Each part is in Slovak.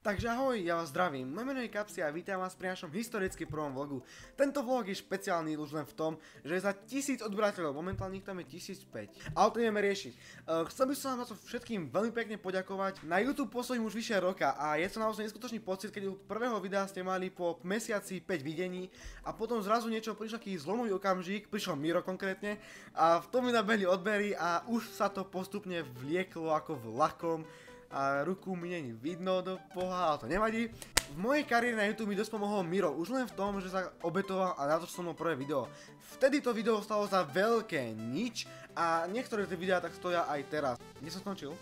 Takže ahoj, ja vás zdravím, moje meno je Kapsi a vítam vás pri našom historicky prvom vlogu. Tento vlog je špeciálny už len v tom, že je za 1000 odberateľov, momentálne ich tam je 1005. Ale to ideme riešiť. Chcel by som vám na to všetkým veľmi pekne poďakovať. Na YouTube pôsobím už vyše roka a je to naozaj neskutočný pocit, keď u prvého videa ste mali po mesiaci 5 videní a potom zrazu niečo prišiel taký zlomový okamžik, prišiel Miro konkrétne a v tom mi nabehli odbery a už sa to postupne vlieklo ako vlakom. A ruku mi není vidno do boha, ale to nevadí. V mojej kariére na YouTube mi dosť pomohol Miro, už len v tom, že sa obetoval a natočil som prvé video. Vtedy to video stalo za veľké nič a niektoré tie videá tak stoja aj teraz. Kde som skončil?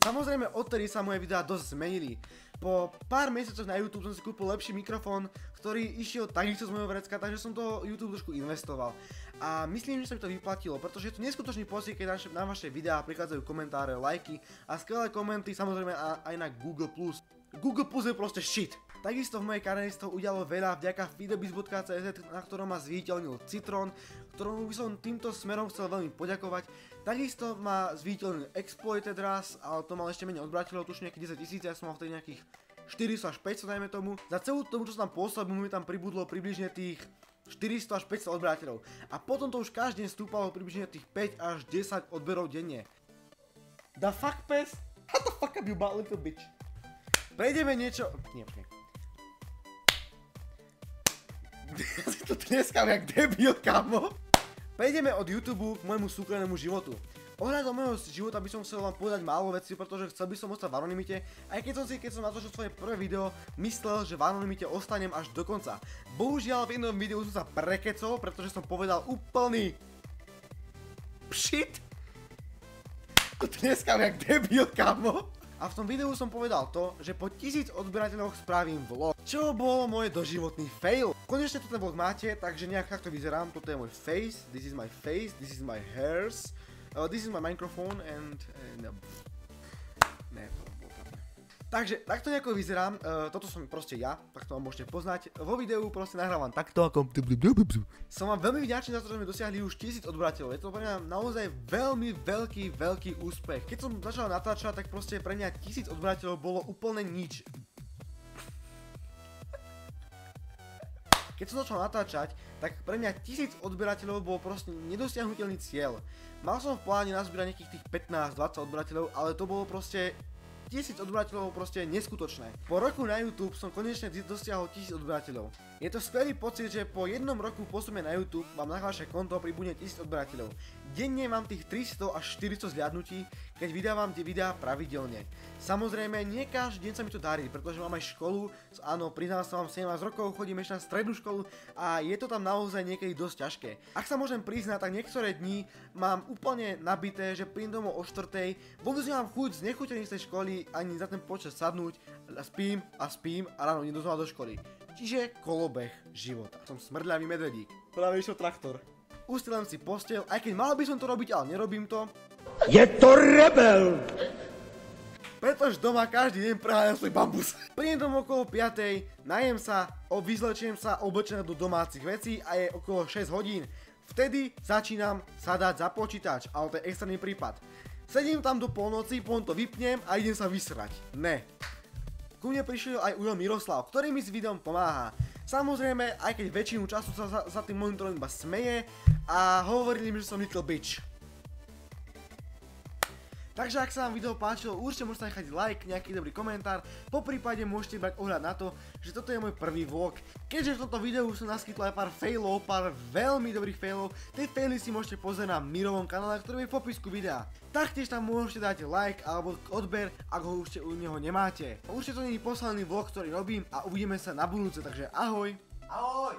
Samozrejme, odtedy sa moje videá dosť zmenili. Po pár mesiacoch na YouTube som si kúpil lepší mikrofón, ktorý išiel takisto z mojho vrecka, takže som to YouTube trošku investoval. A myslím, že sa mi to vyplatilo, pretože je to neskutočný pocit, keď na vaše videá prichádzajú komentáre, lajky a skvelé komenty, samozrejme aj na Google+. Google+ je proste shit. Takisto v mojej kariére sa toho udialo veľa vďaka feedobiz.cz, na ktorom ma zviditeľnil Citron, ktorému by som týmto smerom chcel veľmi poďakovať. Takisto ma zviditeľnil Exploited Raz, ale to mal ešte menej odberateľov, tušne nejakých 10 000, ja som mal vtedy nejakých 400 až 500 dajme tomu. Za celú tomu, čo som tam pôsobil, mi tam pribudlo približne tých 400 až 500 odberateľov. A potom to už každý deň stúpalo približne tých 5 až 10 odberov denne. The fuck, pes? How the fuck up you bad little bitch? Prejdeme niečo... Nie, počkej. Ja si to tlieskam jak debil, kamo. Prejdeme od YouTube k môjmu súkromnému životu. Ohľadom môjho života by som chcel vám povedať málo vecí, pretože chcel by som ostať v anonymite, aj keď som natočil svoje prvé video, myslel, že v anonymite ostanem až do konca. Bohužiaľ v jednom videu som sa prekecol, pretože som povedal úplný shit. To tlieskam jak debil, kamo. A v tom videu som povedal to, že po 1000 odberateľoch spravím vlog, čo bol môj doživotný fail. Konečne tu ten vlog máte, takže nejak takto vyzerám, toto je môj face, this is my face, this is my hairs, this is my microphone and ne, to bolo pravda. Takže takto nejako vyzerám, toto som proste ja, takto vám môžete poznať. Vo videu proste nahrávam takto ako... Som vám veľmi vďačný za to, že sme dosiahli už 1000 odberateľov. Je to pre mňa naozaj veľmi veľký úspech. Keď som začal natáčať, tak proste pre mňa 1000 odberateľov bolo úplne nič. Keď som začal natáčať, tak pre mňa 1000 odberateľov bol proste nedosiahnuteľný cieľ. Mal som v pláne nazbierať nejakých tých 15-20 odberateľov, ale to bolo proste 1000 odberateľov proste neskutočné. Po roku na YouTube som konečne dosiahol 1000 odberateľov. Je to skvelý pocit, že po jednom roku pôsobenia na YouTube mám na vaše konto pribudne 1000 odberateľov. Denne mám tých 300 až 400 zliadnutí, keď vydávam tie videá pravidelne. Samozrejme, nie každý deň sa mi to darí, pretože mám aj školu, áno, priznám sa vám 17 rokov, chodím ešte na strednú školu a je to tam naozaj niekedy dosť ťažké. Ak sa môžem priznať, tak niektoré dni mám úplne nabité, že prídem domov o 4:00, vôbec nemám chuť znechutený z tej školy ani za ten počas sadnúť, spím a ráno idem znova do školy. Čiže kolobeh života. Som smrdľavý medvedík. Práve išiel traktor. Ustielam si posteľ, aj keď mal by som to robiť, ale nerobím to. Je to rebel! Pretože doma každý deň preháňam svoj bambus. Prídem domov okolo 5:00, najem sa, vyzlečiem sa, oblečem do domácich vecí a je okolo 6 hodín. Vtedy začínam sadať za počítač, ale to je extrémny prípad. Sedím tam do polnoci, potom to vypnem a idem sa vysrať. Ne. Ku mne prišiel aj Ujo Miroslav, ktorý mi s videom pomáha. Samozrejme, aj keď väčšinu času sa za tým monitorom iba smeje a hovorili mi, že som little bitch. Takže ak sa vám video páčilo, určite môžete nechať like, nejaký dobrý komentár, poprípade môžete brať ohľad na to, že toto je môj prvý vlog. Keďže v tomto videu som naskytol aj pár failov, pár veľmi dobrých failov, tie faily si môžete pozrieť na Mirovom kanále, ktorý je v popisku videa. Taktiež tam môžete dať like alebo odber, ak ho už u neho nemáte. Určite to nie je posledný vlog, ktorý robím a uvidíme sa na budúce, takže ahoj! Ahoj!